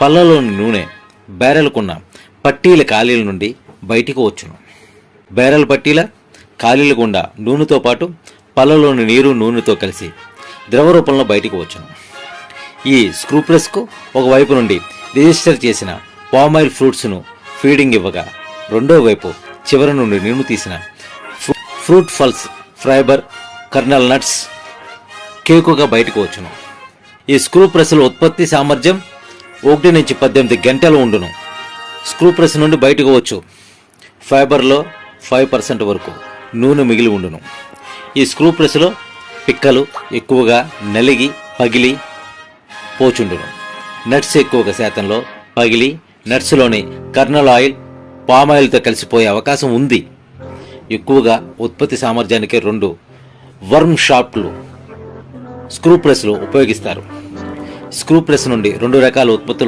పళ్ళలోని నూనె బ్యారెల్కున్న పట్టీల ఖాళీల నుండి బయటికి వచ్చును. బ్యారెల్ పట్టీల ఖాళీల గుండా నూనెతో పాటు పళ్ళలోని నీరు నూనెతో కలిసి ద్రవ రూపంలో బయటికి వచ్చును. ఈ స్క్రూ ప్రెస్కు ఒకవైపు నుండి రిజిస్టర్ చేసిన పామాయిల్ ఫ్రూట్స్ను ఫీడింగ్ ఇవ్వగా రెండో వైపు చివరి నుండి నూనె తీసిన ఫ్రూట్ ఫల్స్, ఫైబర్, కర్నల్ నట్స్ కేకుగా బయటకు వచ్చును. ఈ స్క్రూ ప్రెస్ల ఉత్పత్తి సామర్థ్యం 1 నుంచి 18 గంటలు ఉండును. స్క్రూ ప్రెస్ నుండి బయటకు వచ్చు ఫైబర్లో 5% వరకు నూనె మిగిలి ఉండును. ఈ స్క్రూ ప్రెస్లో పిక్కలు ఎక్కువగా నలిగి పగిలి పోచుండును. నట్స్ ఎక్కువగా శాతంలో పగిలి నట్స్లోని కర్నల్ ఆయిల్ పామాయిల్తో కలిసిపోయే అవకాశం ఉంది. ఎక్కువగా ఉత్పత్తి సామర్థ్యానికి 2 వర్మ్ షాఫ్ట్లు స్క్రూ ప్రెస్లు ఉపయోగిస్తారు. స్క్రూ ప్రెస్ నుండి 2 రకాల ఉత్పత్తులు